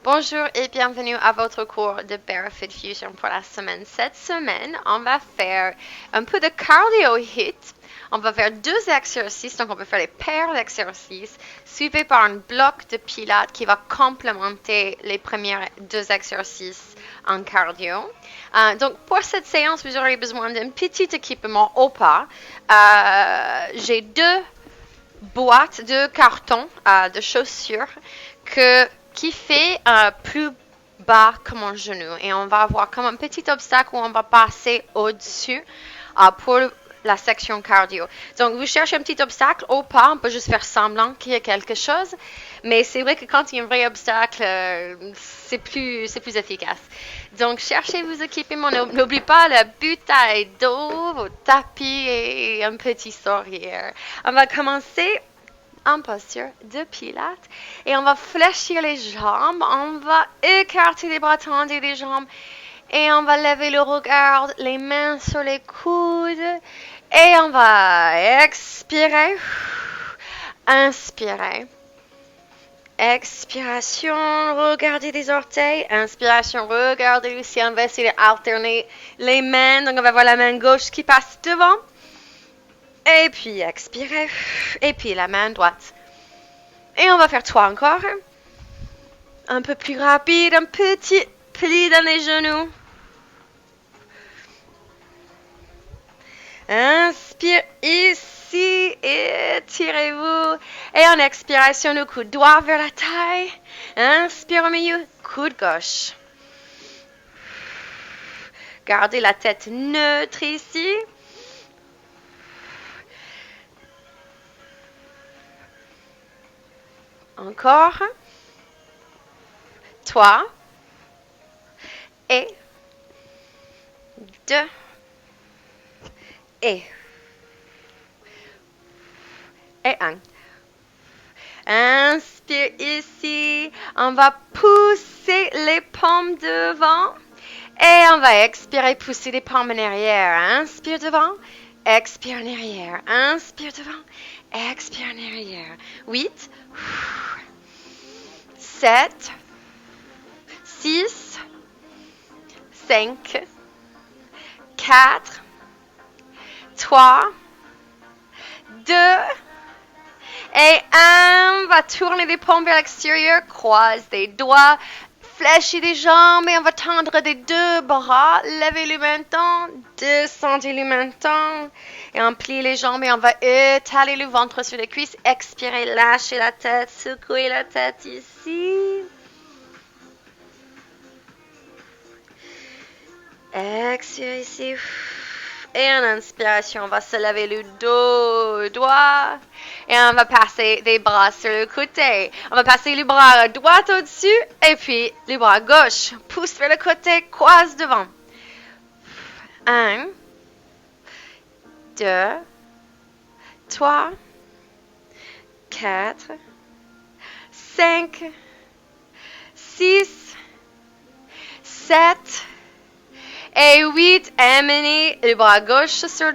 Bonjour et bienvenue à votre cours de Barefoot Fusion pour la semaine. Cette semaine, on va faire un peu de cardio HIIT. On va faire 2 exercices, donc on va faire les paires d'exercices, suivis par un bloc de pilates qui va complémenter les premiers 2 exercices en cardio. Donc pour cette séance, vous aurez besoin d'un petit équipement au pas. J'ai 2 boîtes de carton de chaussures qui fait plus bas que mon genou. Et on va avoir comme un petit obstacle où on va passer au-dessus pour la section cardio. Donc, vous cherchez un petit obstacle au pas, on peut juste faire semblant qu'il y a quelque chose. Mais c'est vrai que quand il y a un vrai obstacle, c'est plus efficace. Donc, cherchez vos équipements. N'oubliez pas la bouteille d'eau, vos tapis et un petit sourire. On va commencer en posture de pilates et on va fléchir les jambes, on va écarter les bras, tendre les jambes et on va lever le regard, les mains sur les coudes et on va expirer, inspirer. Expiration, regardez les orteils. Inspiration, regardez le ciel. On va essayer d'alterner les mains. Donc, on va voir la main gauche qui passe devant. Et puis, expirez. Et puis, la main droite. Et on va faire 3 encore. Un peu plus rapide. Un petit pli dans les genoux. Inspire ici. Étirez-vous. Et en expiration, le coude droit vers la taille. Inspire au milieu. Coude gauche. Gardez la tête neutre ici. Encore. 3. Et 2. Et 1. Inspire ici. On va pousser les paumes devant. Et on va expirer, pousser les paumes en arrière. Inspire devant. Expire en arrière. Inspire devant. Expire en arrière. 8. 7. 6. 5. 4. 3. 2. Et 1, on va tourner les paumes vers l'extérieur, croise les doigts, fléchir les jambes et on va tendre les 2 bras, lever le menton, descendre le menton et on plie les jambes et on va étaler le ventre sur les cuisses, expirer, lâcher la tête, secouer la tête ici. Expire ici. Et en inspiration, on va se lever le dos droit et on va passer les bras sur le côté. On va passer le bras droit au-dessus et puis le bras gauche. Pousse vers le côté, croise devant. 1, 2, 3, 4, 5, 6, 7, et 8, amenez le bras gauche sur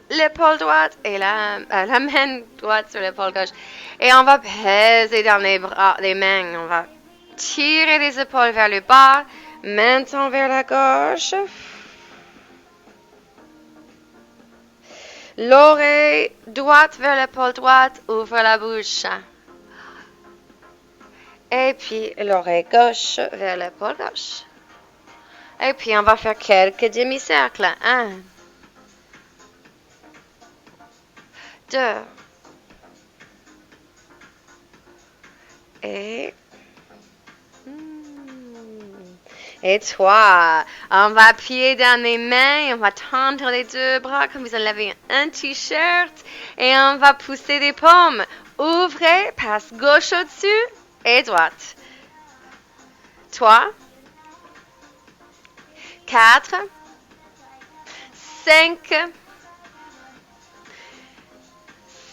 l'épaule droite et la main droite sur l'épaule gauche. Et on va peser dans les mains. On va tirer les épaules vers le bas, menton vers la gauche. L'oreille droite vers l'épaule droite, ouvre la bouche. Et puis l'oreille gauche vers l'épaule gauche. Et puis, on va faire quelques demi-cercles. 1, 2, et 3. On va appuyer dans les mains et on va tendre les 2 bras comme vous enlevez un t-shirt. Et on va pousser les paumes. Ouvrez, passe gauche au-dessus et droite. 3. 4, 5,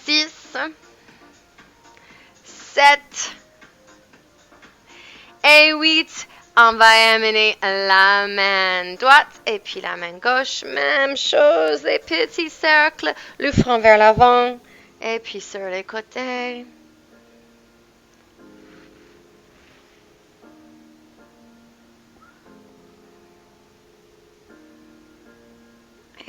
6, 7 et 8. On va amener la main droite et puis la main gauche. Même chose, les petits cercles, le front vers l'avant et puis sur les côtés.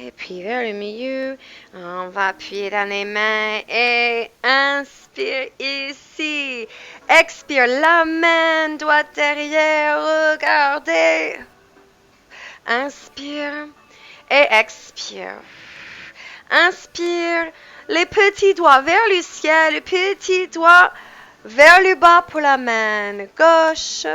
Et puis vers le milieu, on va appuyer dans les mains et inspire ici. Expire, la main droite derrière, regardez. Inspire et expire. Inspire, les petits doigts vers le ciel, les petits doigts vers le bas pour la main gauche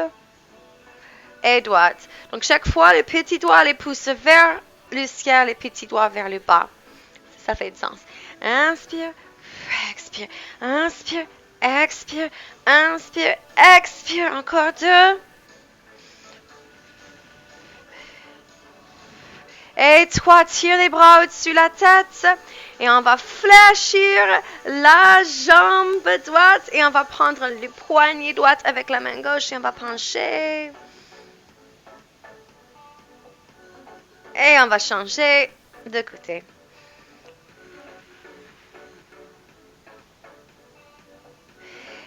et droite. Donc chaque fois, les petits doigts les poussent vers le ciel, les petits doigts vers le bas. Ça fait du sens. Inspire, expire, inspire, expire, inspire, expire. Encore 2. Et 3, tire les bras au-dessus de la tête. Et on va fléchir la jambe droite. Et on va prendre le poignet droit avec la main gauche. Et on va pencher. Et on va changer de côté.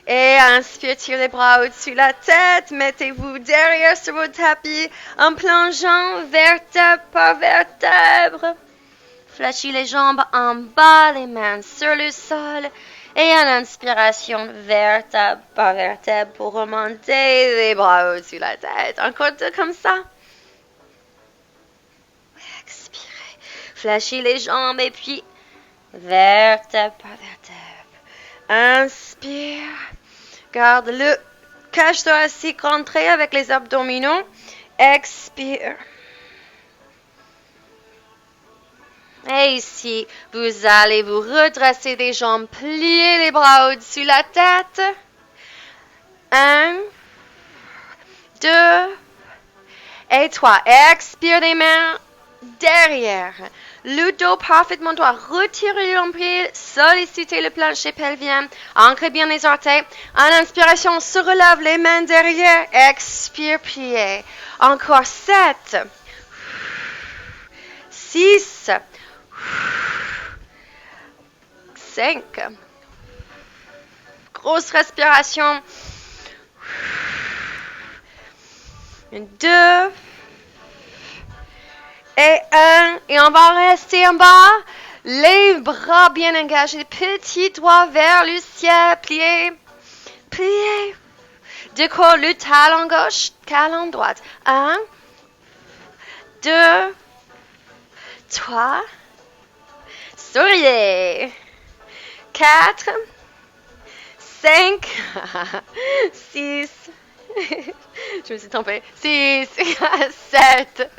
Et inspire, tire les bras au-dessus de la tête. Mettez-vous derrière sur votre tapis en plongeant vertèbre par vertèbre. Fléchis les jambes en bas, les mains sur le sol. Et en inspiration, vertèbre par vertèbre pour remonter les bras au-dessus de la tête. Encore 2 comme ça. Expirez. Fléchis les jambes et puis vertèbre par vertèbre. Inspire. Garde le cage thoracique rentré avec les abdominaux. Expire. Et ici, vous allez vous redresser des jambes, plier les bras au-dessus de la tête. 1, 2 et 3. Expire les mains derrière. Le dos parfaitement droit. Retirez le nombril. Sollicitez le plancher pelvien. Ancrez bien les orteils. En inspiration, on se relève les mains derrière. Expire, pliez. Encore 7. 6. 5. Grosse respiration. 2. Et 1. Et on va rester en bas. Les bras bien engagés. Petits doigts vers le ciel. Pliez. Pliez. Décolle le talon gauche. Talon droite. 1. 2. 3. Souriez. 4. 5. 6. Je me suis trompée. 6. 7.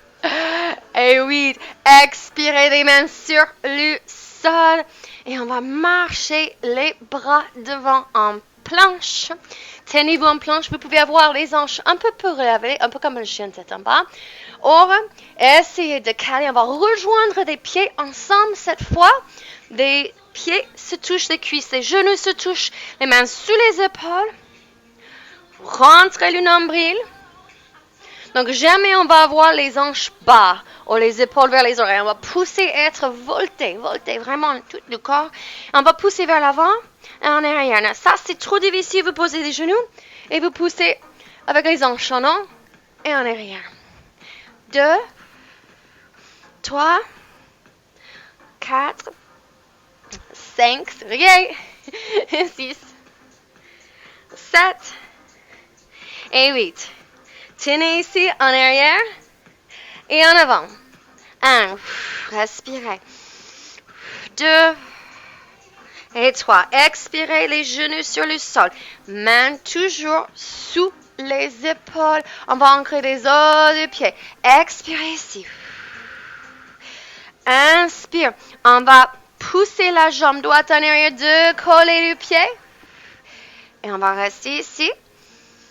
Et 8. Expirez les mains sur le sol. Et on va marcher les bras devant en planche. Tenez-vous en planche. Vous pouvez avoir les hanches un peu relevées, un peu comme un chien tête en bas. Or, essayez de caler. On va rejoindre des pieds ensemble cette fois. Les pieds se touchent les cuisses. Les genoux se touchent. Les mains sous les épaules. Rentrez le nombril. Donc, jamais on va avoir les hanches bas ou les épaules vers les oreilles. On va pousser et être volté vraiment tout le corps. On va pousser vers l'avant et en arrière. Ça, c'est trop difficile. Vous posez les genoux et vous poussez avec les hanches en haut et en arrière. 2, 3, 4, 5, 6, 7 et 8. Tenez ici en arrière et en avant. 1, respirez. 2 et 3. Expirez les genoux sur le sol. Mains toujours sous les épaules. On va ancrer les os de pied. Expirez ici. Inspire. On va pousser la jambe droite en arrière, décoller le pied. Et on va rester ici.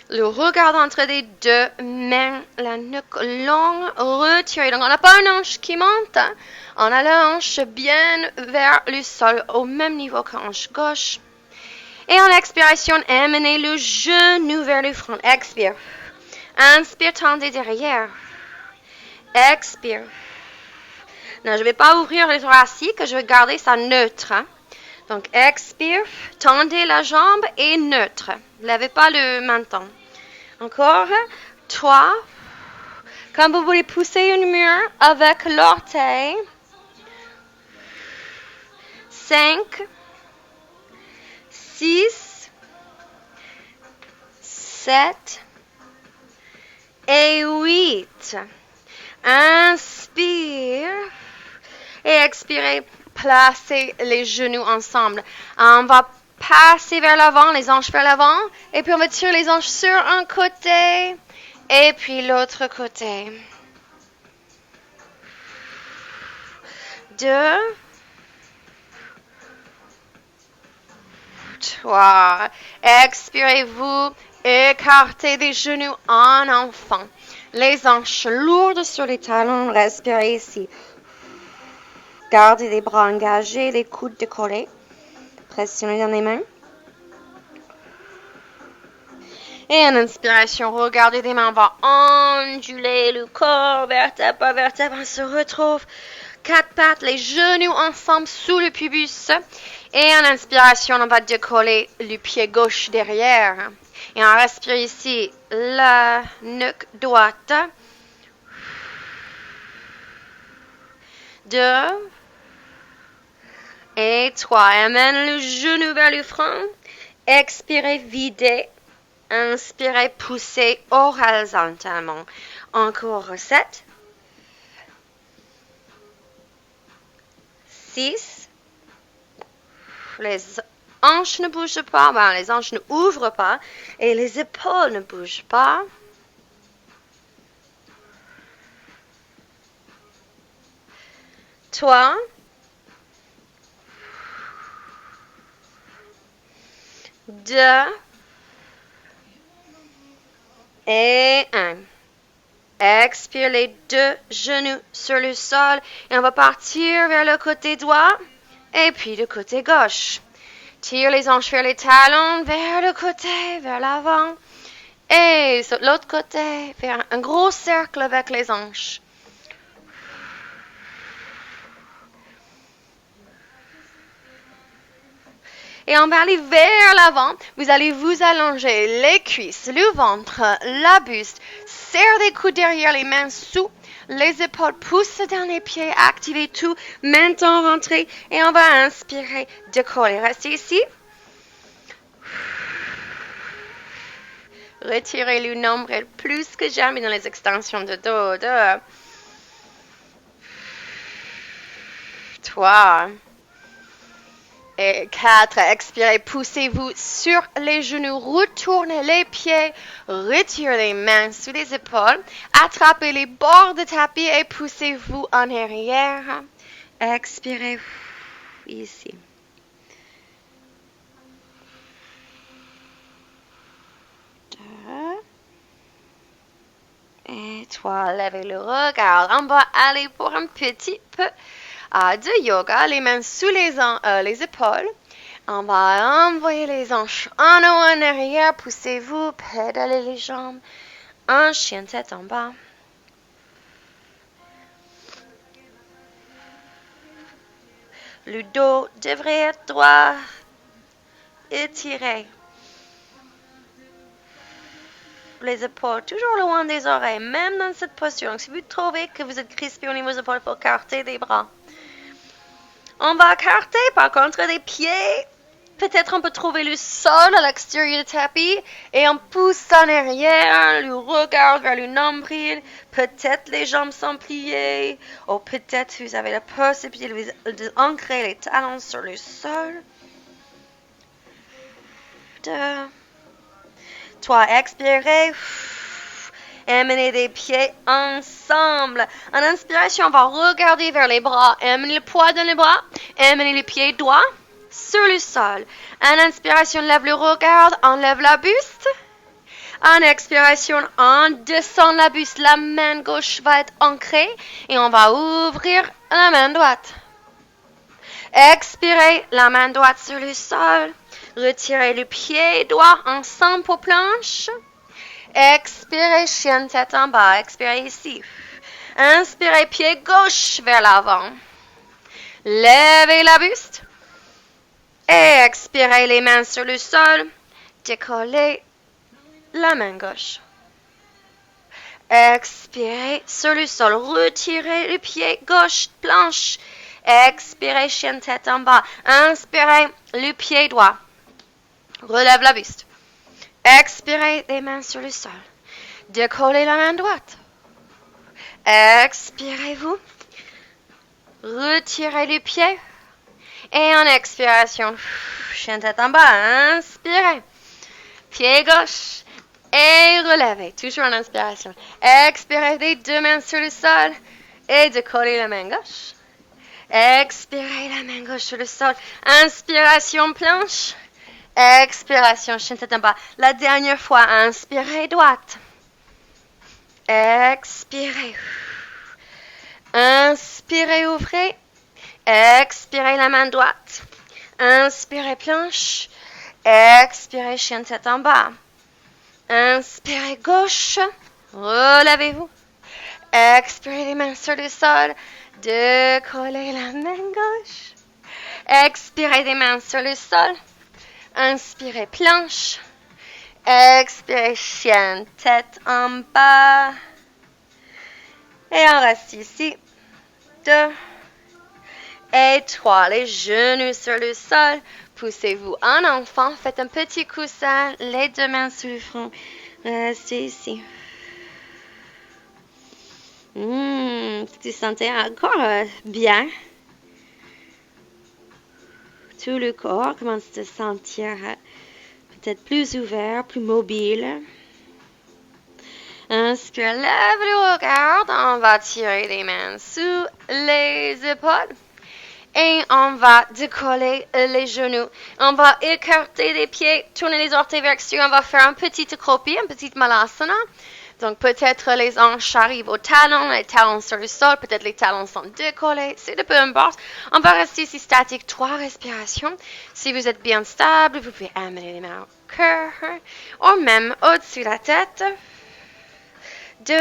Le regard entre les deux mains, la nuque longue, retirée. Donc, on n'a pas une hanche qui monte. Hein? On a la hanche bien vers le sol, au même niveau que la hanche gauche. Et en expiration, amenez le genou vers le front. Expire. Inspire, tendez derrière. Expire. Non, je ne vais pas ouvrir le thoracique, je vais garder ça neutre. Hein? Donc, expire, tendez la jambe et neutre. Ne levez pas le menton. Encore. 3. Quand vous voulez pousser une mur avec l'orteil. 5, 6, 7 et 8. Inspire et expirez. Placez les genoux ensemble. On va passer vers l'avant, les hanches vers l'avant. Et puis on va tirer les hanches sur un côté et puis l'autre côté. 2, 3. Expirez-vous. Écartez des genoux en enfant. Les hanches lourdes sur les talons. Respirez ici. Gardez les bras engagés, les coudes décollés. Pressionnez dans les mains. Et en inspiration, regardez les mains. On va onduler le corps, vertèbre par vertèbre. On se retrouve. 4 pattes, les genoux ensemble sous le pubis. Et en inspiration, on va décoller le pied gauche derrière. Et on respire ici, la nuque droite. 2 et 3. Amène le genou vers le front. Expirez, videz. Inspirez, poussez horizontalement. Encore 7. 6. Les hanches ne bougent pas. Ben, les hanches ne ouvrent pas. Et les épaules ne bougent pas. 3. 2 et 1. Expire les 2 genoux sur le sol et on va partir vers le côté droit et puis le côté gauche. Tire les hanches vers les talons, vers le côté, vers l'avant et sur l'autre côté, faire un gros cercle avec les hanches. Et on va aller vers l'avant. Vous allez vous allonger les cuisses, le ventre, la buste. Serre les coudes derrière, les mains sous les épaules. Pousse dans les pieds. Activez tout. Maintenant, rentrez. Et on va inspirer, décoller. Restez ici. Retirez le nombril plus que jamais dans les extensions de dos. 2, 3. Et 4, expirez, poussez-vous sur les genoux, retournez les pieds, retirez les mains sous les épaules, attrapez les bords de tapis et poussez-vous en arrière. Expirez ici. 2 et 3, levez le regard. On va aller pour un petit peu de yoga, les mains sous les épaules. On va envoyer les hanches en haut, en arrière. Poussez-vous, pédalez les jambes. Un chien tête en bas. Le dos devrait être droit. Étirez. Les épaules toujours loin des oreilles, même dans cette posture. Donc, si vous trouvez que vous êtes crispé au niveau des épaules, il faut écarter les bras. On va écarter par contre les pieds. Peut-être on peut trouver le sol à l'extérieur du tapis et on pousse en arrière, le regard vers le nombril. Peut-être les jambes sont pliées ou peut-être vous avez la possibilité d'ancrer les talons sur le sol. 2, 3, expirez. Amenez les pieds ensemble. En inspiration, on va regarder vers les bras. Amenez le poids dans les bras. Amenez les pieds droits sur le sol. En inspiration, lève le regard, enlève la buste. En expiration, on descend la buste. La main gauche va être ancrée et on va ouvrir la main droite. Expirez, la main droite sur le sol. Retirez le pied droit ensemble pour planche. Expirez, chien tête en bas. Expirez ici. Inspirez, pied gauche vers l'avant. Levez la buste. Et expirez les mains sur le sol. Décollez la main gauche. Expirez sur le sol. Retirez le pied gauche, planche. Expirez, chien tête en bas. Inspirez, le pied droit. Relève la buste. Expirez, les mains sur le sol. Décollez la main droite. Expirez-vous. Retirez le pied. Et en expiration, chien tête en bas. Inspirez. Pied gauche. Et relevez. Toujours en inspiration. Expirez les deux mains sur le sol. Et décollez la main gauche. Expirez la main gauche sur le sol. Inspiration planche. Expiration, chien tête en bas. La dernière fois, inspirez droite. Expirez. Inspirez, ouvrez. Expirez la main droite. Inspirez planche. Expirez, chien tête en bas. Inspirez gauche. Relevez-vous. Expirez les mains sur le sol. Décollez la main gauche. Expirez les mains sur le sol. Inspirez planche. Expirez chien, tête en bas. Et on reste ici. 2 et 3. Les genoux sur le sol. Poussez-vous en enfant. Faites un petit coussin. Les deux mains sur le front. Restez ici. Tu sentez encore bien. Tout le corps commence à se sentir peut-être plus ouvert, plus mobile. Inspire, lève le regard. On va tirer les mains sous les épaules. Et on va décoller les genoux. On va écarter les pieds, tourner les orteils vers l'extérieur. On va faire un petit accroupi, un petit malasana. Donc, peut-être les hanches arrivent aux talons, les talons sur le sol, peut-être les talons sont décollés, c'est de peu importe. On va rester ici statique, 3 respirations. Si vous êtes bien stable, vous pouvez amener les mains au cœur, ou même au-dessus de la tête. 2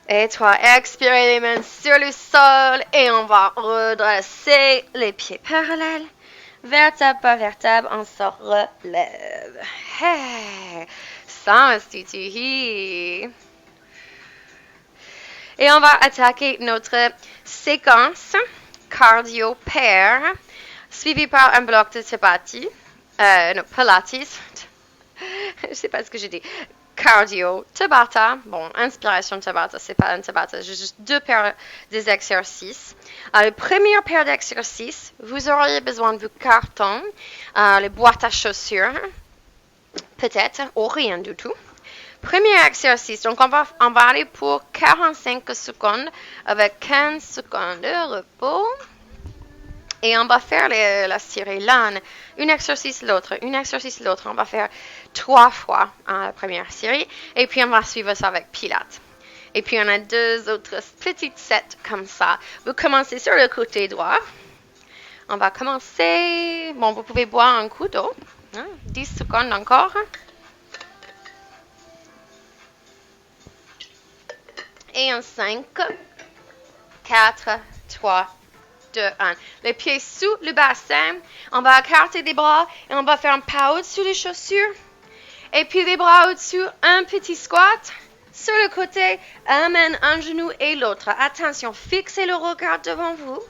et 3. Expirez les mains sur le sol et on va redresser les pieds parallèles. Vertèbre par vertèbre, on se relève. Hey, samastitihi. Et on va attaquer notre séquence cardio pair, suivi par un bloc de Tabata. Non, Pilates. Je sais pas ce que j'ai dit. Cardio, Tabata. Bon, inspiration Tabata, c'est pas un Tabata, j'ai juste 2 paires des exercices. La première paire d'exercices, vous auriez besoin de vos cartons, les boîtes à chaussures, peut-être, ou rien du tout. Premier exercice, donc on va aller pour 45 secondes avec 15 secondes de repos. Et on va faire la série l'un, un exercice l'autre. On va faire 3 fois la première série. Et puis on va suivre ça avec Pilates. Et puis on a 2 autres petites sets comme ça. Vous commencez sur le côté droit. On va commencer. Bon, vous pouvez boire un coup d'eau. 10 secondes encore. Et en 5, 4, 3, 2, 1. Les pieds sous le bassin. On va écarter les bras et on va faire un pas au-dessus des chaussures. Et puis les bras au-dessus, un petit squat. Sur le côté, amène un genou et l'autre. Attention, fixez le regard devant vous.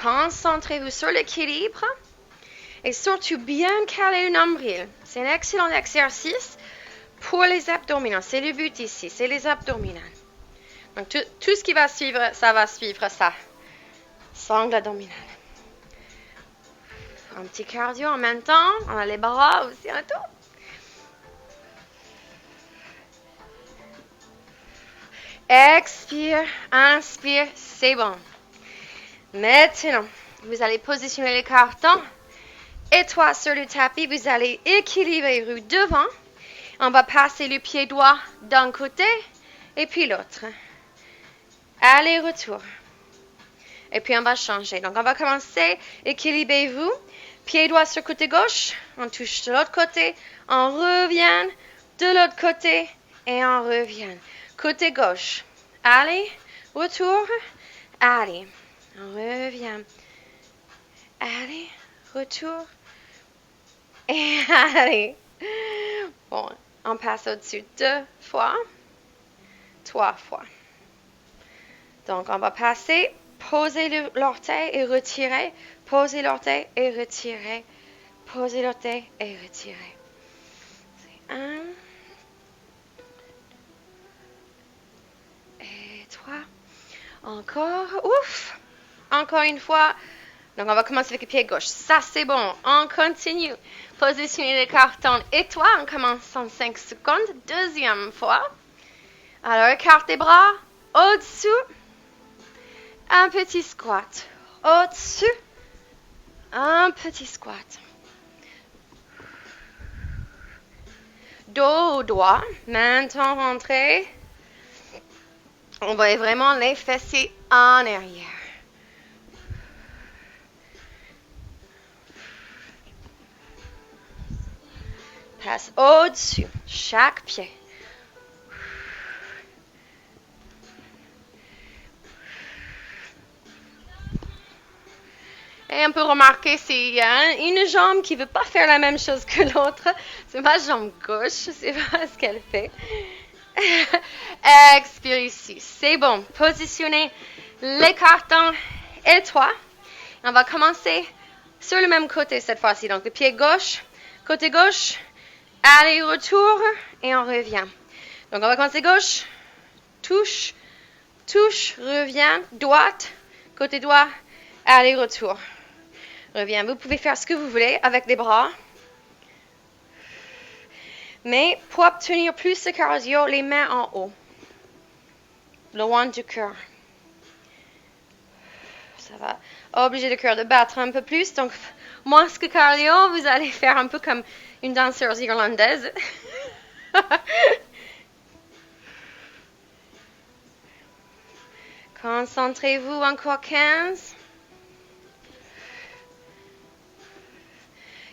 Concentrez-vous sur l'équilibre. Et surtout, bien caler le nombril. C'est un excellent exercice pour les abdominaux. C'est le but ici, c'est les abdominaux. Donc, tout ce qui va suivre, ça va suivre ça. Sangle abdominal. Un petit cardio en même temps. On a les bras aussi en tout. Expire, inspire, c'est bon. Maintenant, vous allez positionner les cartons. Et toi, sur le tapis, vous allez équilibrer le devant. On va passer le pied droit d'un côté et puis l'autre. Aller-retour. Et puis on va changer. Donc on va commencer. Équilibrez-vous. Pied droit sur le côté gauche. On touche de l'autre côté. On revient de l'autre côté. Et on revient. Côté gauche. Allez. Retour. Allez. On revient. Allez. Retour. Et allez. Bon. On passe au-dessus 2 fois, 3 fois. Donc, on va passer, poser l'orteil et retirer, poser l'orteil et retirer, poser l'orteil et retirer. C'est 1 et 3. Encore, ouf! Encore une fois. Donc, on va commencer avec le pied gauche. Ça, c'est bon. On continue. Positionnez le carton étoile. On commence en 5 secondes. Deuxième fois. Alors, écarte les bras. Au-dessus. Un petit squat. Au-dessus. Un petit squat. Dos au doigt. Maintenant, rentrez. On va vraiment les fessiers en arrière. Passe au-dessus, chaque pied. Et on peut remarquer s'il y a une jambe qui ne veut pas faire la même chose que l'autre. C'est ma jambe gauche, je ne sais pas ce qu'elle fait. Expire ici. C'est bon. Positionnez les cartons et toi. On va commencer sur le même côté cette fois-ci. Donc, le pied gauche, côté gauche, aller-retour et on revient. Donc, on va commencer gauche, touche, touche, revient, droite, côté droit, aller-retour. Revient. Vous pouvez faire ce que vous voulez avec les bras. Mais pour obtenir plus de cardio, les mains en haut. Loin du cœur. Ça va obliger le cœur de battre un peu plus. Donc, moins que cardio, vous allez faire un peu comme une danseuse irlandaise. Concentrez-vous encore 15.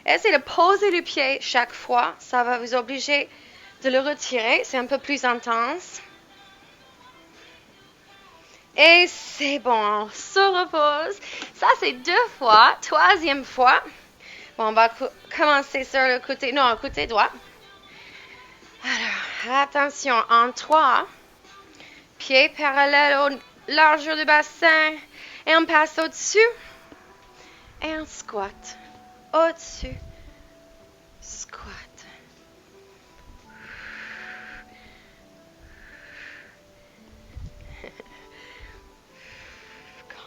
Essayez de poser le pied chaque fois. Ça va vous obliger de le retirer. C'est un peu plus intense. Et c'est bon. On se repose. Ça, c'est 2 fois. Troisième fois. Bon, on va commencer sur le côté droit. Alors, attention. En 3. Pieds parallèles au largeur du bassin. Et on passe au-dessus. Et on squat. Au-dessus, squat.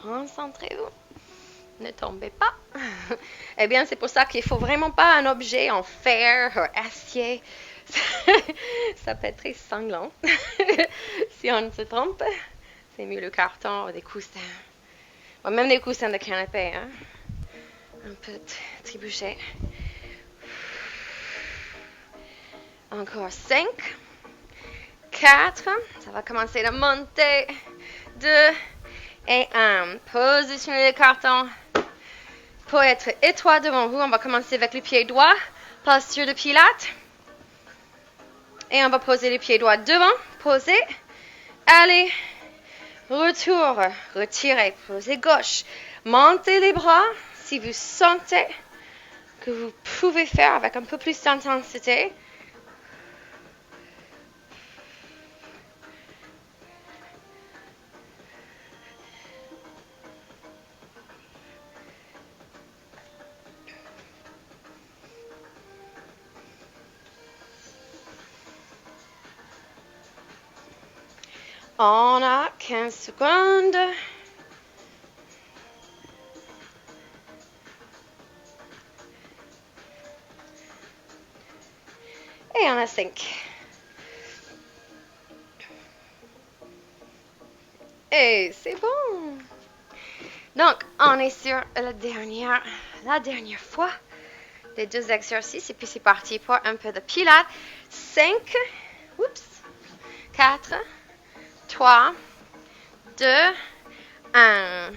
Concentrez-vous. Ne tombez pas. Eh bien, c'est pour ça qu'il ne faut vraiment pas un objet en fer ou acier. Ça peut être très sanglant. Si on se trompe, c'est mieux le carton ou des coussins. Ou même des coussins de canapé. Hein? Un peu trébuché. Encore 5, 4. Ça va commencer à monter. 2 et 1. Positionnez le carton pour être étroit devant vous. On va commencer avec le pied droit. Posture de Pilates. Et on va poser le pied droit devant. Posez. Allez. Retour. Retirez. Posez gauche. Montez les bras. Si vous sentez que vous pouvez faire avec un peu plus d'intensité. On a 15 secondes. Et on a 5. Et c'est bon. Donc, on est sur la dernière fois des 2 exercices. Et puis, c'est parti pour un peu de pilates. 5, 4, 3, 2, 1.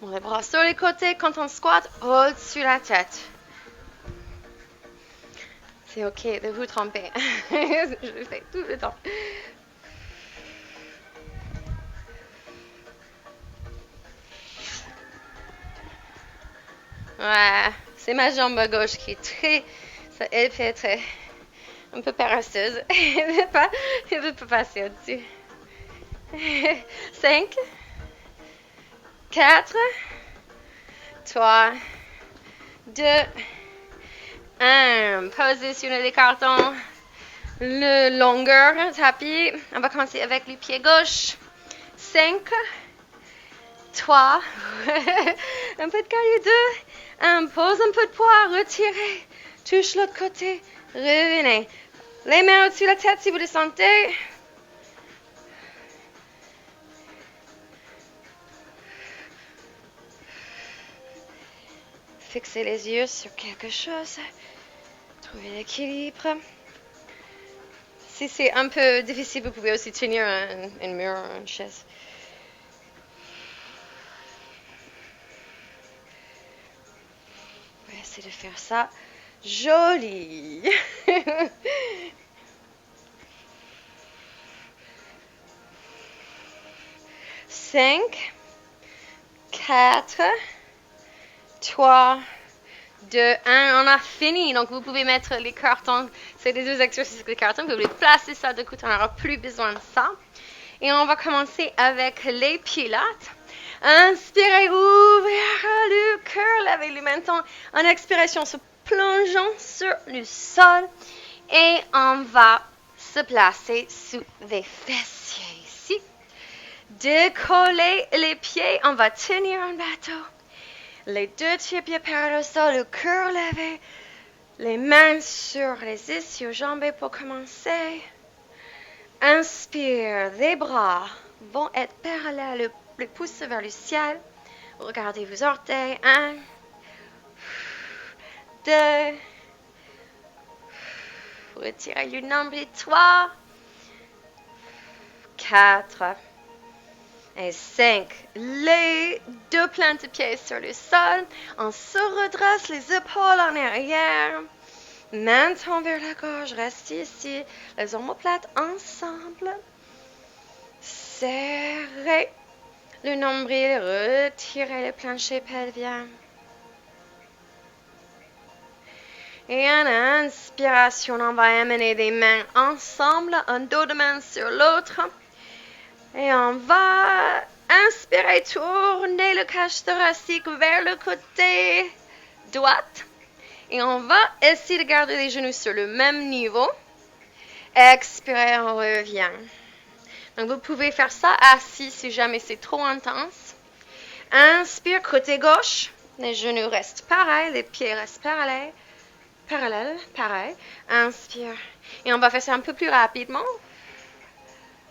Bon, les bras sur les côtés quand on squatte au-dessus de la tête. C'est ok de vous tromper. Je le fais tout le temps. Ouais, c'est ma jambe gauche qui est elle fait très, un peu paresseuse. Elle veut pas passer au-dessus. 5, 4, 3, 2, 1. Positionnez les cartons. Le longueur tapis. On va commencer avec le pied gauche. 5, 3, un peu de cardio 2, pose un peu de poids, retirez, touche l'autre côté, revenez. Les mains au-dessus de la tête si vous le sentez. Fixez les yeux sur quelque chose. Trouvez l'équilibre. Si c'est un peu difficile, vous pouvez aussi tenir un mur, une chaise. On va essayer de faire ça joli. 5, 4, 3, 2, 1. On a fini. Donc, vous pouvez mettre les cartons. C'est les 2 exercices avec les cartons. Vous pouvez placer ça de côté. On n'aura plus besoin de ça. Et on va commencer avec les pilates. Inspirez, ouvrez le cœur, lavez le menton. En expiration, se plongeant sur le sol. Et on va se placer sous les fessiers ici. Décoller les pieds. On va tenir un bateau. Les 2 pieds par le sol, le cœur levé. Les mains sur les ischio-jambes pour commencer. Inspire, les bras vont être parallèles, les pouces vers le ciel. Regardez vos orteils. 1, 2, retirez le nombril. 3, 4 et 5. Les 2 plantes de pieds sur le sol. On se redresse les épaules en arrière. Menton vers la gorge, restez ici, les omoplates ensemble. Serrez le nombril, retirez le plancher pelvien. Et en inspiration, on va amener les mains ensemble, un dos de main sur l'autre. Et on va inspirer, tourner le cache thoracique vers le côté droit. Et on va essayer de garder les genoux sur le même niveau. Expirez, on revient. Donc, vous pouvez faire ça assis si jamais c'est trop intense. Inspire, côté gauche. Les genoux restent pareils, les pieds restent parallèles. Pareil. Inspire. Et on va faire ça un peu plus rapidement.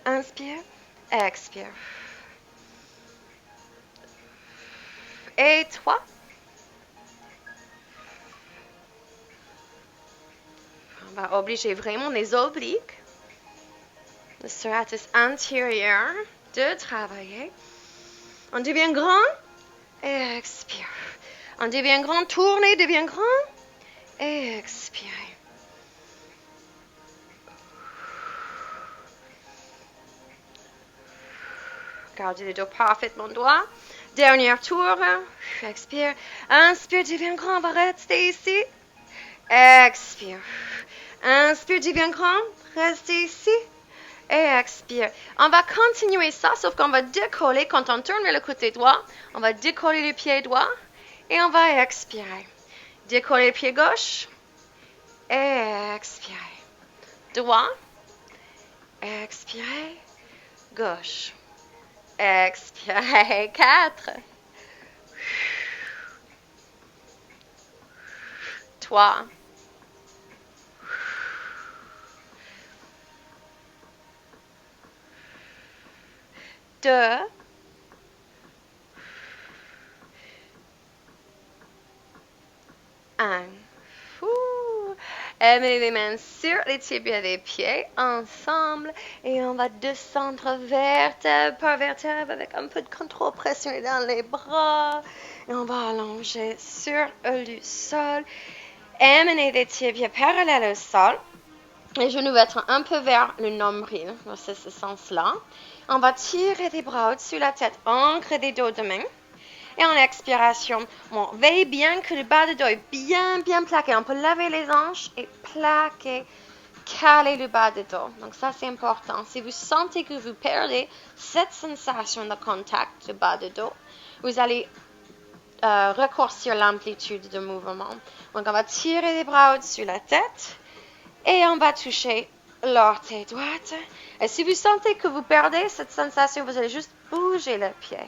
Inspire, expire. Et 3. On va obliger vraiment les obliques, le serratus antérieur, de travailler. On devient grand et expire. On devient grand, tournez, devient grand et expirez. Gardez le dos parfaitement droit. Dernier tour. Expire. Inspire, devient grand, on va rester ici. Expire. Inspire, devient grand, restez ici et expire. On va continuer ça, sauf qu'on va décoller. Quand on tourne vers le côté droit, on va décoller le pied droit et on va expirer. Décoller le pied gauche et expirer. Droit, expirez, gauche, expirez. 4, 3, 2, 1. Amenez les mains sur les tibias des pieds ensemble et on va descendre vertèbre par vertèbre avec un peu de contrôle pressionné dans les bras et on va allonger sur le sol. Amenez les tibias parallèles au sol. Les genoux vont être un peu vers le nombril, dans ce sens-là. On va tirer les bras au-dessus de la tête, ancrer des dos de main. Et en expiration, bon, veillez bien que le bas de dos est bien plaqué. On peut lever les hanches et plaquer, caler le bas de dos. Donc ça, c'est important. Si vous sentez que vous perdez cette sensation de contact du bas de dos, vous allez raccourcir l'amplitude de mouvement. Donc, on va tirer les bras au-dessus de la tête et on va toucher l'orteil droite. Et si vous sentez que vous perdez cette sensation, vous allez juste bouger le pied.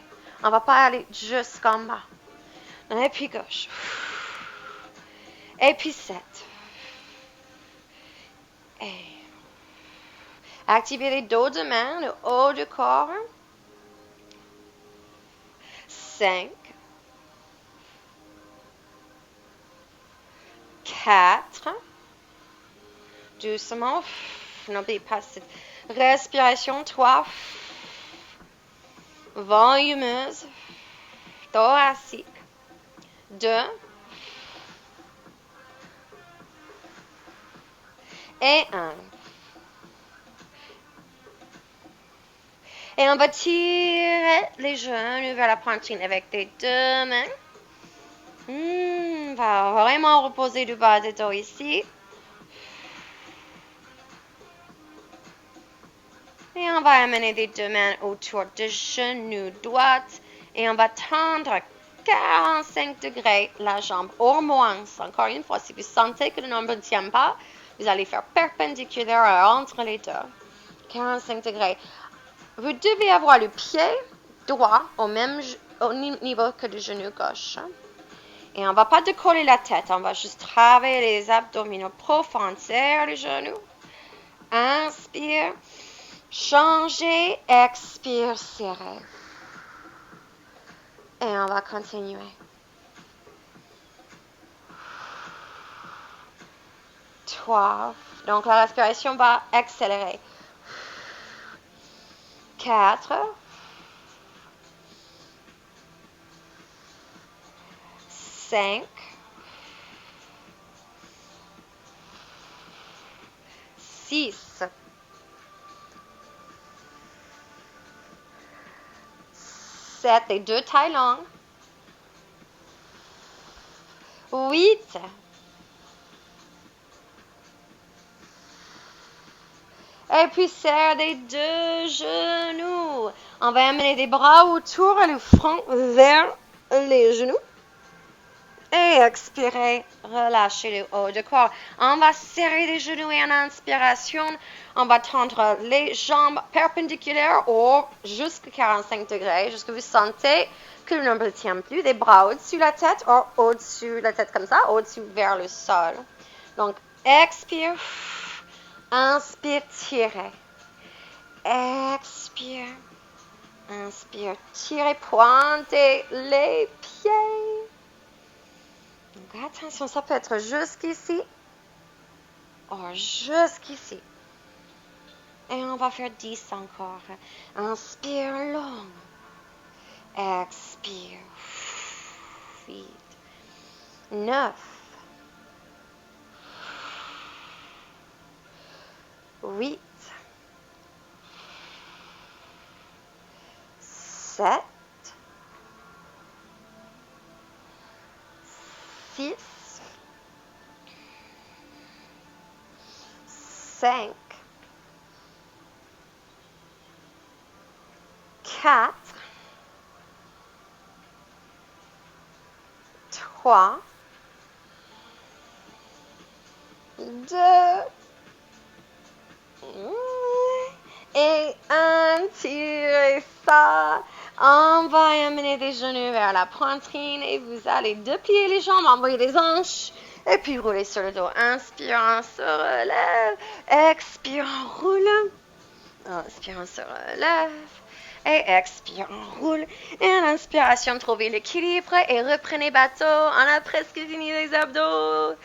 On ne va pas aller jusqu'en bas. Et puis gauche. Et puis 7. Et activez les dos de main, le haut du corps. 5. 4. Doucement. N'oubliez pas cette respiration. 3. Volumeuse. Thoracique. 2. Et 1. Et on va tirer les genoux vers la poitrine avec les deux mains. On va vraiment reposer le bas du dos ici. Et on va amener les deux mains autour du genou droit. Et on va tendre 45 degrés la jambe, au moins. Encore une fois, si vous sentez que le nombre ne tient pas, vous allez faire perpendiculaire entre les deux. 45 degrés. Vous devez avoir le pied droit au niveau que le genou gauche. Et on ne va pas décoller la tête, on va juste travailler les abdominaux profonds. Serre les genoux. Inspire. Changez. Expire. Serrez. Et on va continuer. Trois. Donc la respiration va accélérer. 4. 5. 6. 7. Les deux tailles longues. 8. Et puis serre les deux genoux. On va amener les bras autour et le front vers les genoux. Et expirez, relâchez le haut du corps. On va serrer les genoux et en inspiration, on va tendre les jambes perpendiculaires ou jusqu'à 45 degrés, jusqu'à vous sentez que le nombre ne tient plus. Les bras au-dessus de la tête ou au-dessus de la tête comme ça, au-dessus vers le sol. Donc, expire. Inspire, tirez. Expire. Inspire, tirez, pointez les pieds. Donc, attention, ça peut être jusqu'ici ou jusqu'ici. Et on va faire 10 encore. Inspire long. Expire. 8. 9. 8. 7. 6. 5. 4. 3. 2. Et 1. Tirez ça. On va amener les genoux vers la poitrine et vous allez déplier les jambes, envoyer les hanches et puis rouler sur le dos. Inspire, on se relève. Expire, on roule. Inspire, on se relève. Et expire, on roule. Et en inspiration, trouvez l'équilibre et reprenez bateau. On a presque fini les abdos.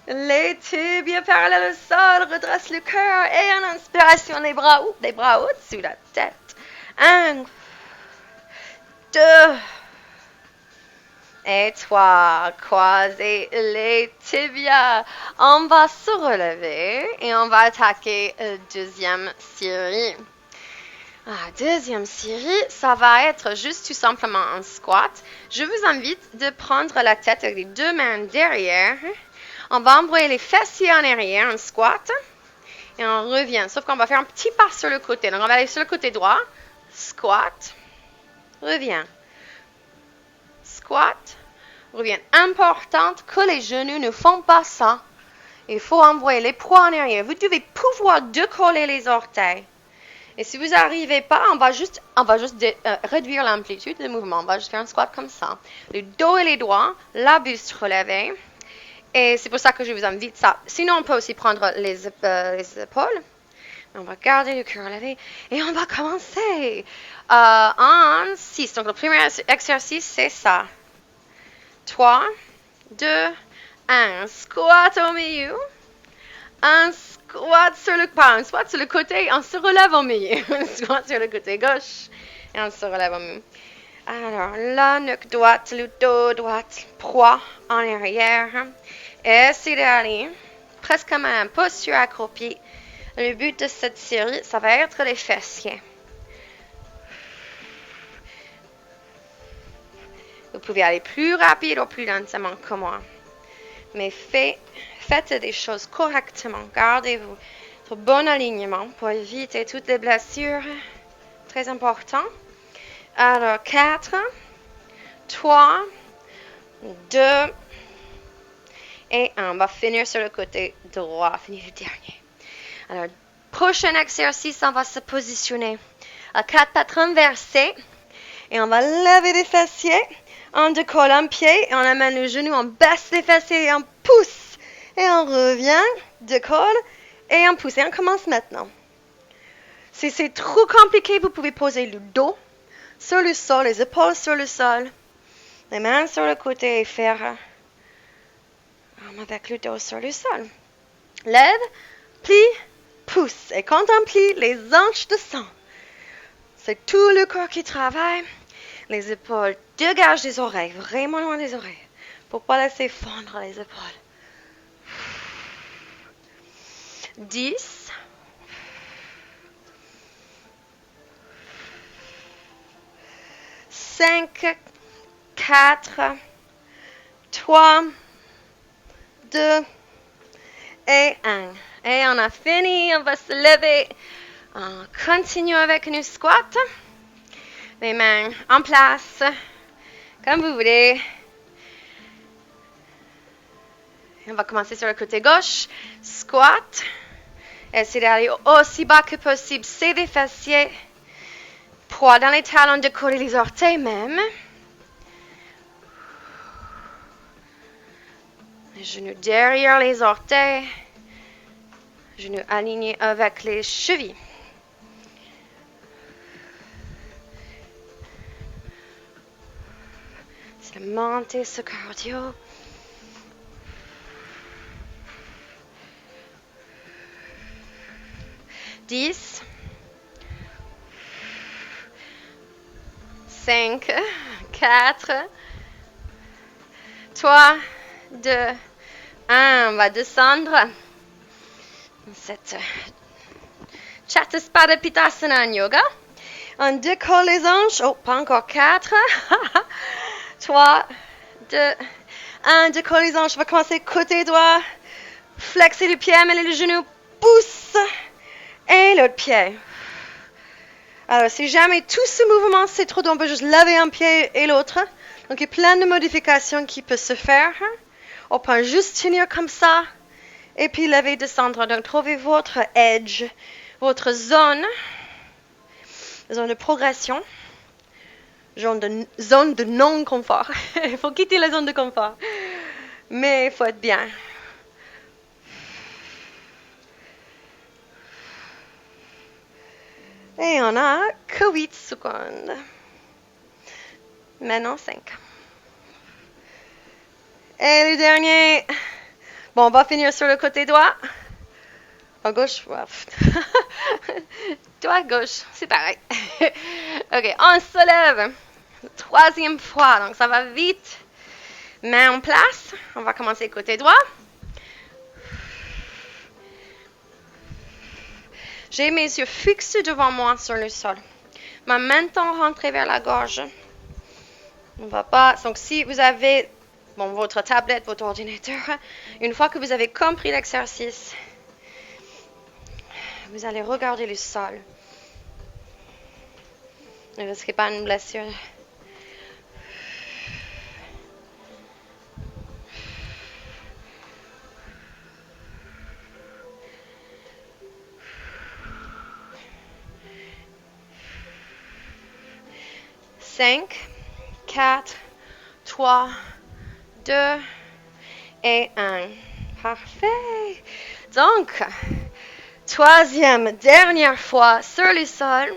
Les tibias parallèles au sol, redresse le cœur. Et en inspiration, les bras au-dessus de la tête. 1, 2 et 3. Croisez les tibias. On va se relever et on va attaquer la deuxième série. Deuxième série, ça va être juste tout simplement un squat. Je vous invite de prendre la tête avec les deux mains derrière. On va envoyer les fessiers en arrière, un squat. Et on revient, sauf qu'on va faire un petit pas sur le côté. Donc, on va aller sur le côté droit. Squat. Revient. Squat. Revient. Important que les genoux ne font pas ça. Il faut envoyer les poids en arrière. Vous devez pouvoir décoller les orteils. Et si vous n'arrivez pas, on va juste réduire l'amplitude du mouvement. On va juste faire un squat comme ça. Le dos et les doigts, la buste relevée. Et c'est pour ça que je vous invite ça. Sinon, on peut aussi prendre les épaules. On va garder le cœur relevé. Et on va commencer en 6. Donc, le premier exercice, c'est ça. 3, 2, 1. Squat au milieu. Un squat sur le côté, on se relève au milieu. Un squat sur le côté gauche et on se relève au milieu. Alors, la nuque droite, le dos droit, poids en arrière. Essayez d'aller presque comme une posture accroupie. Le but de cette série, ça va être les fessiers. Vous pouvez aller plus rapide ou plus lentement que moi. Mais faites des choses correctement. Gardez-vous votre bon alignement pour éviter toutes les blessures. Très important. Alors, 4, 3, 2 et 1. On va finir sur le côté droit. Finir le dernier. Alors, prochain exercice, on va se positionner à 4 pattes renversées. Et on va lever les fessiers. On décolle un pied et on amène le genou, on baisse les fessiers et on pousse. Et on revient, décolle et on pousse. Et on commence maintenant. Si c'est trop compliqué, vous pouvez poser le dos sur le sol, les épaules sur le sol, les mains sur le côté et faire avec le dos sur le sol. Lève, plie, pousse. Et quand on plie, les hanches descendent. C'est tout le corps qui travaille. Les épaules dégagent des oreilles, vraiment loin des oreilles, pour ne pas laisser fondre les épaules. 10. 5, 4, 3, 2 et 1. Et on a fini, on va se lever. On continue avec nos squats. Les mains en place, comme vous voulez. On va commencer sur le côté gauche. Squat. Essayez d'aller aussi bas que possible. C'est des fessiers. Poids dans les talons, décoller les orteils même. Les genoux derrière les orteils. Genoux alignés avec les chevilles. Monter ce cardio. Dix. 5, 4, 3, 2, 1. On va descendre cette Chaturpadapittasana en yoga. On décolle les hanches. Oh, pas encore 4. 3, 2, 1. Décolle les hanches. On va commencer côté droit. Flexer le pied, amener le genou. Pousse. Et l'autre pied. Alors, si jamais tout ce mouvement c'est trop, on peut juste lever un pied et l'autre. Donc, il y a plein de modifications qui peuvent se faire. On peut juste tenir comme ça. Et puis, lever, descendre. Donc, trouvez votre edge, votre zone de progression. Zone de non-confort. Il faut quitter la zone de confort. Mais il faut être bien. Et on a que 8 secondes. Maintenant 5. Et le dernier. Bon, on va finir sur le côté droit. À gauche. Droit, gauche. C'est pareil. Ok, on se lève. Troisième fois, donc ça va vite. Main en place. On va commencer côté droit. J'ai mes yeux fixés devant moi sur le sol. Mais maintenant, rentrez vers la gorge. On va pas. Donc, si vous avez votre tablette, votre ordinateur, une fois que vous avez compris l'exercice, vous allez regarder le sol. Ne risquez pas une blessure. Cinq, 4, 3, 2 et 1. Parfait. Donc, troisième, dernière fois sur le sol.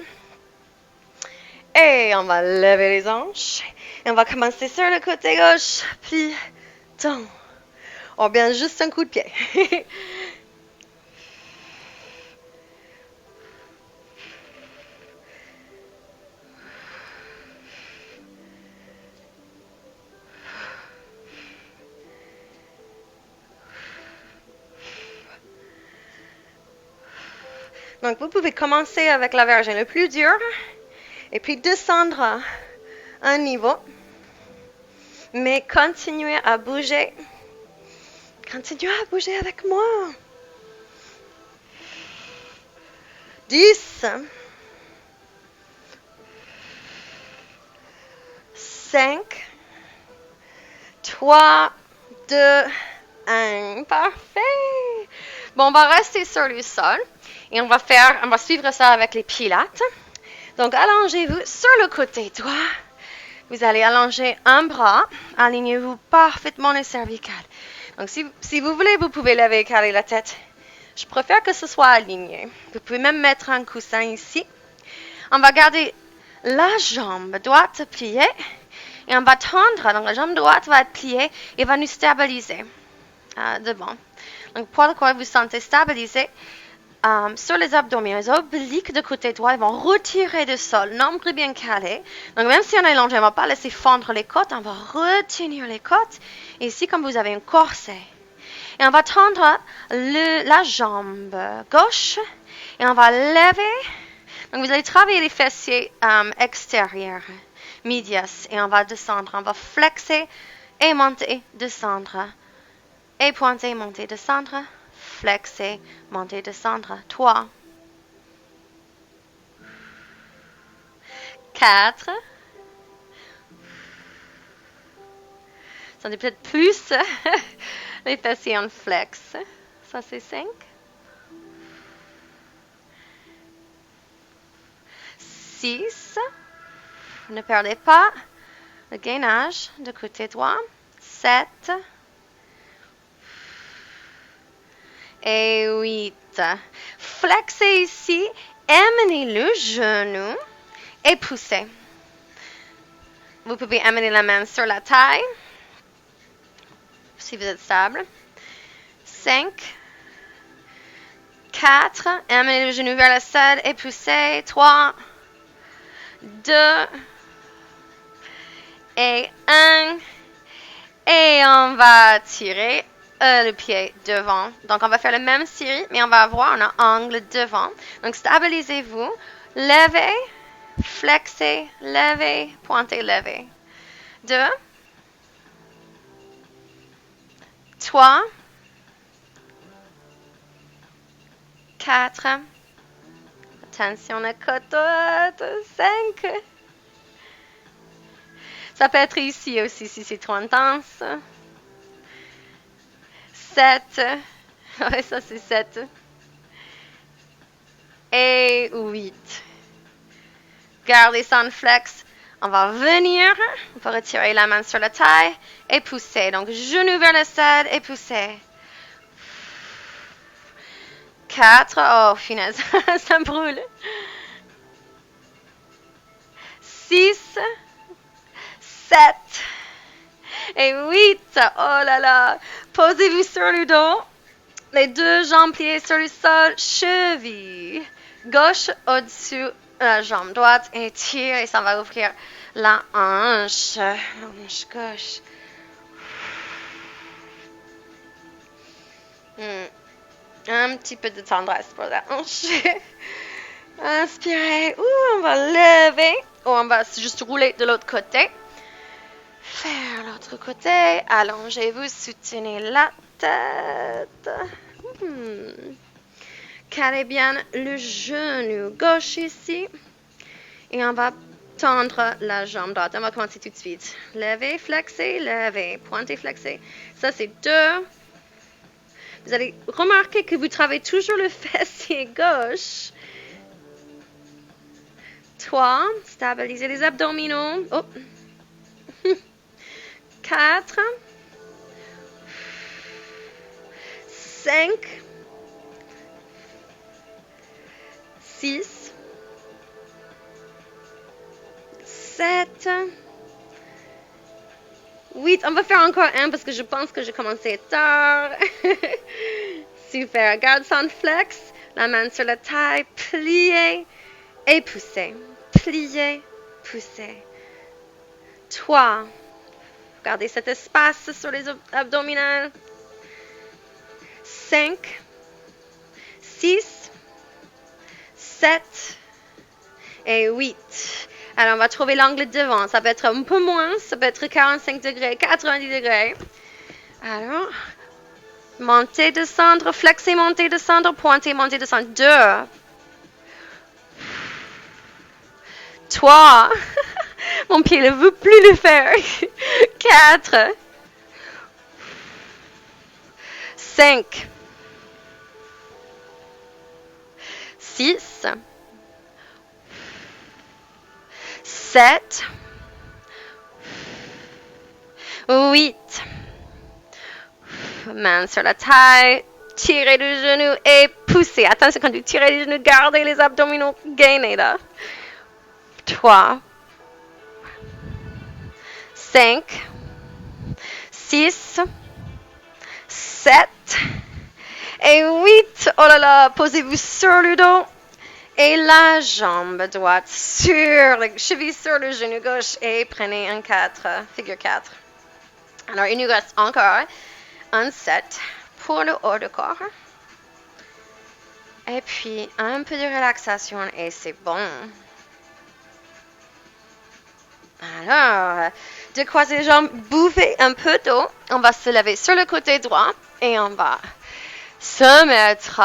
Et on va lever les hanches. Et on va commencer sur le côté gauche. Puis, tombe. Ou bien juste un coup de pied. Donc, vous pouvez commencer avec la version le plus dur et puis descendre un niveau. Mais continuez à bouger. Continuez à bouger avec moi. 10. 5. 3, 2, 1. Parfait. Bon, on va rester sur le sol. Et on va suivre ça avec les pilates. Donc, allongez-vous sur le côté droit. Vous allez allonger un bras. Alignez-vous parfaitement les cervicales. Donc, si vous voulez, vous pouvez lever et caler la tête. Je préfère que ce soit aligné. Vous pouvez même mettre un coussin ici. On va garder la jambe droite pliée. Et on va tendre. Donc, la jambe droite va être pliée et va nous stabiliser devant. Donc, pour le corps, vous sentez stabilisé. Sur les abdominaux, les obliques de côté droit, ils vont retirer du sol, nombril bien calé. Donc, même si on est allongé, on ne va pas laisser fondre les côtes, on va retenir les côtes. Et ici, comme vous avez un corset. Et on va tendre la jambe gauche et on va lever. Donc, vous allez travailler les fessiers extérieurs, medius, et on va descendre. On va flexer et monter, descendre. Et pointer, monter, descendre. Flexer, monter, descendre. 3, 4. Sentez peut-être plus les fessiers en flex. Ça, c'est 5. 6. Ne perdez pas le gainage de côté droit. 7. Et 8. Flexez ici, amenez le genou et poussez. Vous pouvez amener la main sur la taille si vous êtes stable. 5, 4. Amenez le genou vers le sol et poussez. 3, 2 et 1. Et on va tirer le pied devant. Donc, on va faire la même série, mais on va avoir un angle devant. Donc, stabilisez-vous. Levez, flexez, levez, pointez, levez. 2, 3, 4. Attention à côte. 5. Ça peut être ici aussi si c'est trop intense. 7. Ouais, ça c'est 7. Et 8. Gardez ça en flex. On va venir. On va retirer la main sur la taille et pousser. Donc, genou vers le sol et pousser. 4. Oh, finesse. Ça brûle. 6. 7. Et 8. Oh là là. Posez-vous sur le dos. Les deux jambes pliées sur le sol. Cheville gauche au-dessus de la jambe droite. Et tire et ça va ouvrir la hanche. La hanche gauche. Un petit peu de tendresse pour la hanche. Inspirez. On va lever. On va juste rouler de l'autre côté. Faire l'autre côté. Allongez-vous, soutenez la tête. Calez bien le genou gauche ici. Et on va tendre la jambe droite. On va commencer tout de suite. Levez, flexez, levez. Pointez, flexez. Ça, c'est 2. Vous allez remarquer que vous travaillez toujours le fessier gauche. 3. Stabilisez les abdominaux. 4. 5. 6. 7. 8. On va faire encore un parce que je pense que j'ai commencé tard. Super. Garde son flex. La main sur la taille. Pliez et poussez. Pliez, poussez. 3. Gardez cet espace sur les abdominales. 5. 6. 7. Et 8. Alors, on va trouver l'angle devant. Ça peut être un peu moins. Ça peut être 45 degrés, 90 degrés. Alors, montez, descendre, flexer, monter, descendre, pointer, monter, descendre. 2. 3. Mon pied ne veut plus le faire. 4. 5. 6. 7. 8. Main sur la taille. Tirez le genou et poussez. Attention, quand vous tirez les genoux, gardez les abdominaux gainés là. 3. 5. 6. 7. Et 8. Oh là là, posez-vous sur le dos. Et la jambe droite sur le cheville sur le genou gauche et prenez un 4, figure 4. Alors, il nous reste encore un 7 pour le haut du corps. Et puis, un peu de relaxation et c'est bon. Alors, de croiser les jambes, bouffez un peu d'eau. On va se lever sur le côté droit et on va se mettre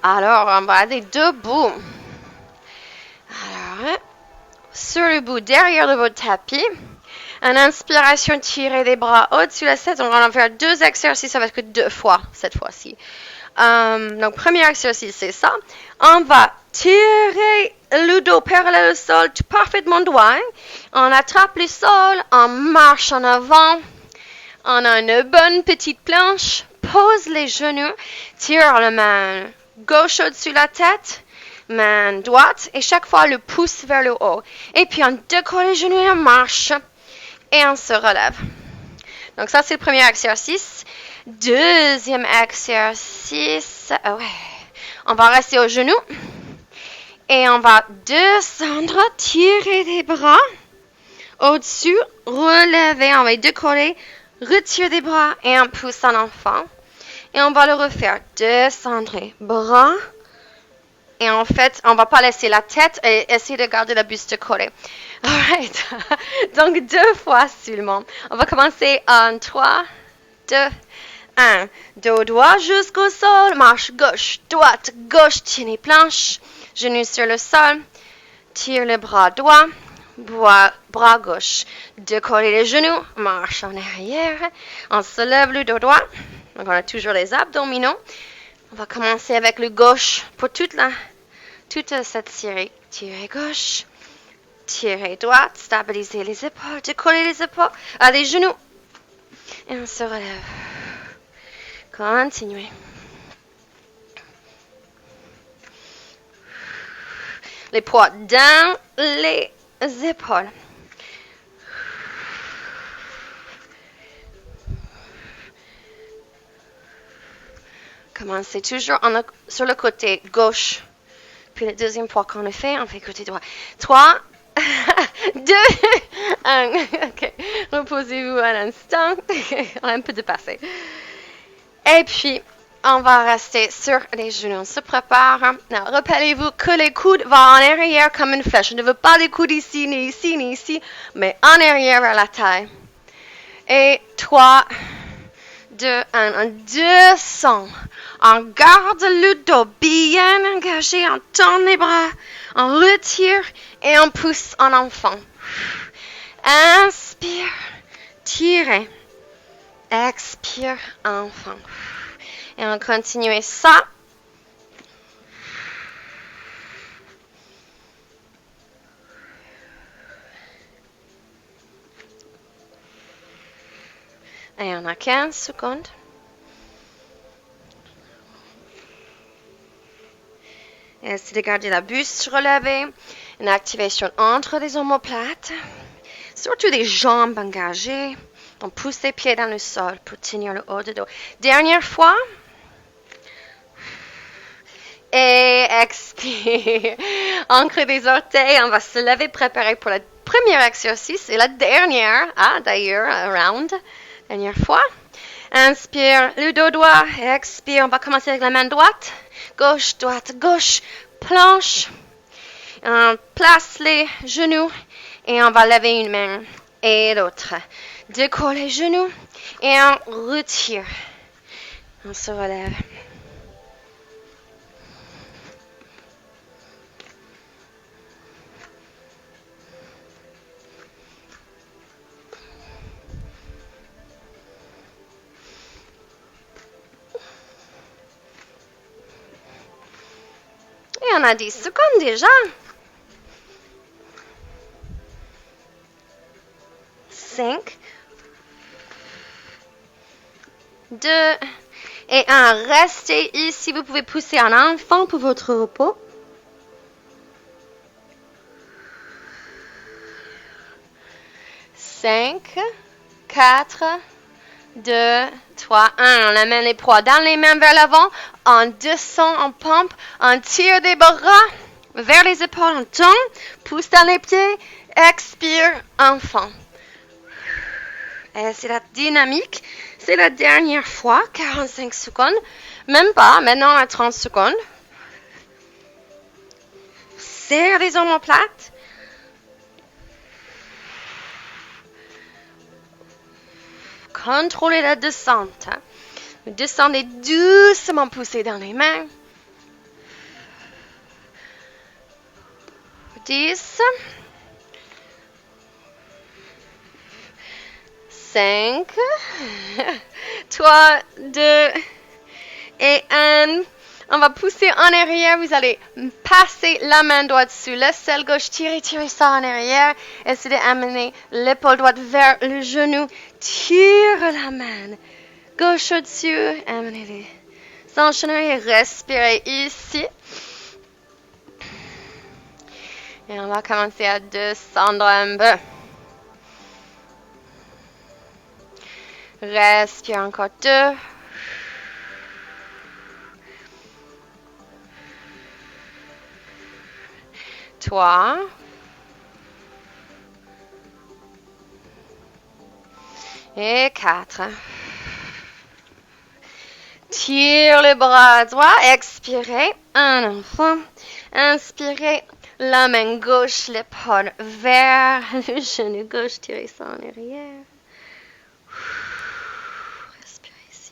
alors, on va aller debout. Alors, sur le bout derrière de votre tapis, en inspiration, tirez les bras au-dessus de la tête. On va en faire 2 exercices avec 2 fois cette fois-ci. Donc, premier exercice, c'est ça. On va tirer le dos parallèle au sol, parfaitement droit. On attrape le sol, on marche en avant. On a une bonne petite planche. Pose les genoux, tire la main gauche au-dessus de la tête. Main droite et chaque fois le pouce vers le haut. Et puis on décolle les genoux et on marche et on se relève. Donc ça c'est le premier exercice. Deuxième exercice, on va rester aux genoux et on va descendre, tirer les bras au-dessus, relever, on va décoller, retirer des bras et on pousse en enfant. Et on va le refaire, descendre, bras. Et en fait, on ne va pas laisser la tête et essayer de garder la buste collée. Alright. Donc, 2 fois seulement. On va commencer en 3, 2, 1. Dos droit jusqu'au sol. Marche gauche, droite, gauche. Tiens les planches. Genoux sur le sol. Tire le bras droit. Bras gauche. Décoller les genoux. Marche en arrière. On se lève le dos droit. Donc, on a toujours les abdominaux. On va commencer avec le gauche pour toute cette série. Tirez gauche, tirez droite, stabilisez les épaules, décollez les épaules, les genoux. Et on se relève. Continuez. Les poids dans les épaules. Commencez toujours sur le côté gauche. Puis la deuxième fois qu'on le fait, on fait côté droit. 3, 2, 1. OK. Reposez-vous un instant. On a un peu dépassé. Et puis, On va rester sur les genoux. On se prépare. Now, rappelez-vous que les coudes vont en arrière comme une flèche. Je ne veux pas des coudes ici, ni ici, ni ici, mais en arrière vers la taille. Et 3, 2, 1. On descend. On garde le dos bien engagé. On tend les bras. On retire et on pousse en enfant. Inspire. Tirez. Expire, enfant. Et on continue ça. Et on a 15 secondes. Essayez de garder la buste relevée. Une activation entre les omoplates. Surtout les jambes engagées. On pousse les pieds dans le sol pour tenir le haut du dos. Dernière fois. Et expire. Ancre des orteils. On va se lever, préparer pour le premier exercice. Et la dernière. D'ailleurs, round. Dernière fois. Inspire, le dos droit. Expire. On va commencer avec la main droite. Gauche, droite, gauche. Planche. On place les genoux. Et on va lever une main et l'autre. Décolle les genoux. Et on retire. On se relève. Et on a 10 secondes déjà. 5, 2 et 1. Restez ici. Vous pouvez pousser en enfant pour votre repos. 5, 4, 2, 3, 1. On amène les poids dans les mains vers l'avant. On descend, on pompe. On tire des bras vers les épaules. On tombe. Pousse dans les pieds. Expire, enfant. Et c'est la dynamique. C'est la dernière fois. 45 secondes. Même pas. Maintenant, à 30 secondes. Serre les omoplates. Contrôlez la descente. Vous descendez doucement, poussez dans les mains. 10, 5, 3, 2 et 1. On va pousser en arrière. Vous allez passer la main droite sur l'aisselle gauche. Tirez ça en arrière. Essayez d'amener l'épaule droite vers le genou. Tire la main gauche au-dessus. Amenez-les enchaîner et respirez ici. Et on va commencer à descendre un peu. Respire encore 2. 3. Et 4. Tire le bras droit. Expirez. Un enfant. Inspirez. La main gauche, l'épaule vers le genou gauche. Tirez ça en arrière. Respirez ici.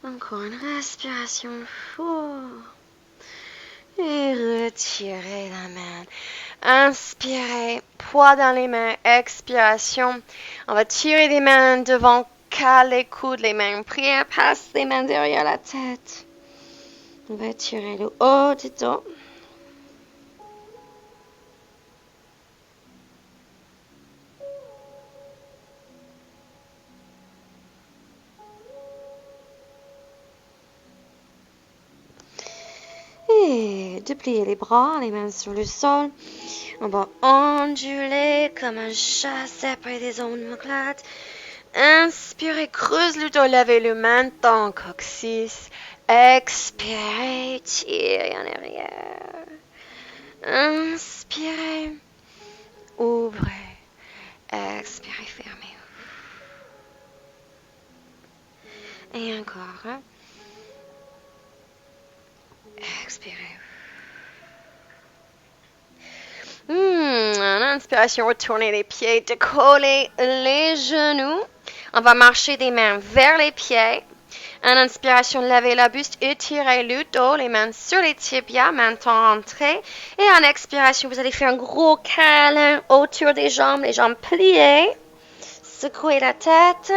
Encore une respiration forte. Et retirez la main. Inspirez, poids dans les mains, expiration. On va tirer les mains devant, cale les coudes, les mains prières, passe les mains derrière la tête. On va tirer le haut du dos. Et déplier les bras, les mains sur le sol. On va onduler comme un chat séparé des omoplates. Inspirez, creuse le dos, levez le menton, coccyx. Expirez, étirez en arrière. Inspirez, ouvrez. Expirez, fermez. Et encore. Expirez. En inspiration, retournez les pieds, décollez les genoux. On va marcher des mains vers les pieds. En inspiration, levez la buste, étirez le dos, les mains sur les tibias, menton rentré. Et en expiration, vous allez faire un gros câlin autour des jambes, les jambes pliées. Secouez la tête.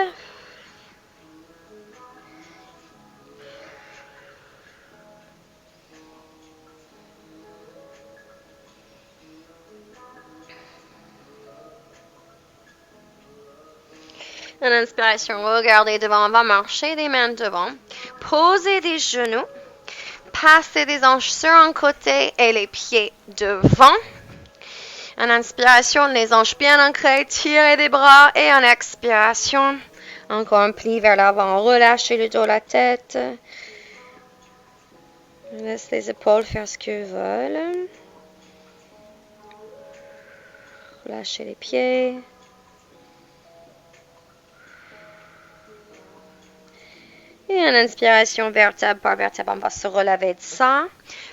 En inspiration, regardez devant, on va marcher des mains devant. Posez des genoux. Passez des hanches sur un côté et les pieds devant. En inspiration, les hanches bien ancrées, tirez des bras. Et en expiration, encore un pli vers l'avant. Relâchez le dos, la tête. Laisse les épaules faire ce qu'elles veulent. Relâchez les pieds. Et en inspiration, vertèbre par vertèbre, on va se relever de ça.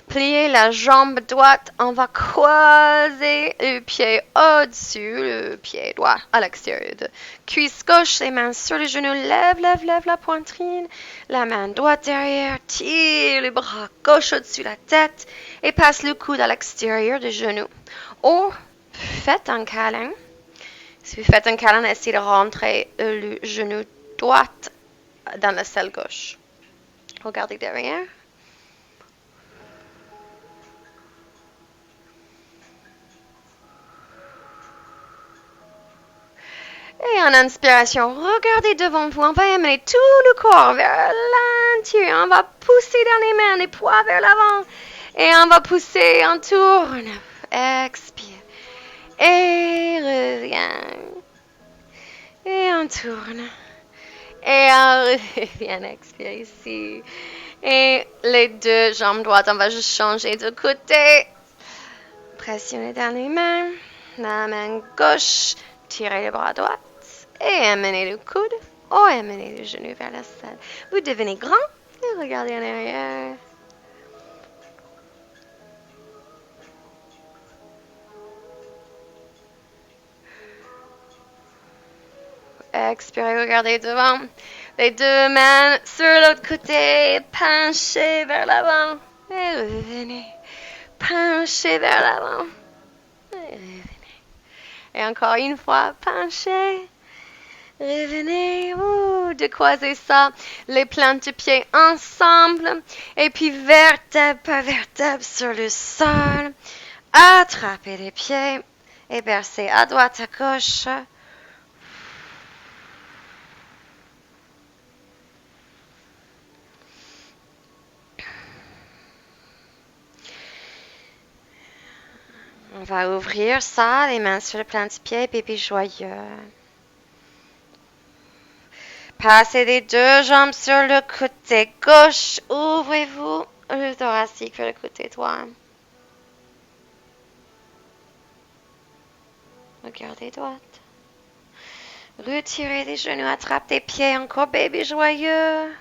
Plier la jambe droite, on va croiser le pied au-dessus, le pied droit à l'extérieur de cuisse gauche, les mains sur les genoux, lève la poitrine, la main droite derrière, tire le bras gauche au-dessus de la tête et passe le coude à l'extérieur des genoux. Ou faites un câlin. Si vous faites un câlin, essayez de rentrer le genou droit dans la selle gauche. Regardez derrière. Et en inspiration, regardez devant vous. On va amener tout le corps vers l'intérieur. On va pousser dans les mains, les poids vers l'avant. Et on va pousser, on tourne. Expire. Et revient. Et on tourne. Et on revient, expire ici. Et les deux jambes droites, on va juste changer de côté. Pressionnez dans les mains. La main gauche, tirez le bras droit. Et amenez le coude. Ou amenez le genou vers la selle. Vous devenez grand. Et regardez en arrière. Expirez, regardez devant. Les deux mains sur l'autre côté. Penchez vers l'avant. Et revenez. Penchez vers l'avant. Et revenez. Et encore une fois, penchez. Revenez. Décroisez ça. Les plantes de pied ensemble. Et puis vertèbre par vertèbre sur le sol. Attrapez les pieds. Et bercez à droite, à gauche. On va ouvrir ça, les mains sur le plan du pied, bébé joyeux. Passez les deux jambes sur le côté gauche. Ouvrez-vous le thoracique vers le côté droit. Regardez droite. Retirez les genoux, attrapez les pieds, encore bébé joyeux.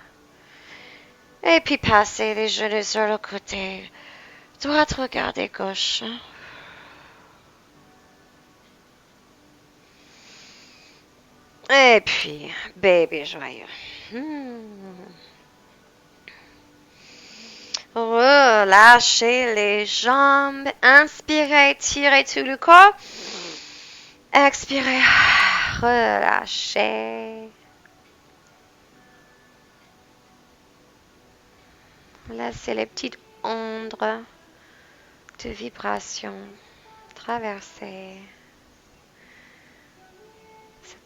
Et puis passez les genoux sur le côté droit, regardez gauche. Et puis, bébé joyeux. Relâchez les jambes. Inspirez, tirez tout le corps. Expirez, relâchez. Laissez les petites ondes de vibration traverser.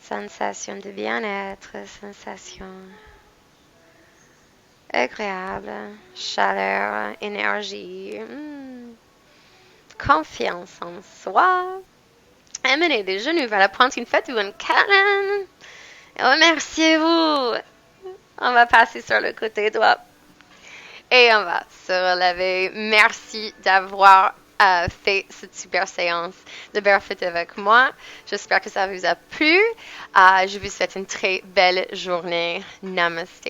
Sensation de bien-être, sensation agréable, chaleur, énergie, confiance en soi. Amenez les genoux vers la poitrine, faites-vous un câlin. Remerciez-vous. On va passer sur le côté droit. et on va se relever. Merci d'avoir fait cette super séance de Barefoot avec moi. J'espère que ça vous a plu. Je vous souhaite une très belle journée. Namaste.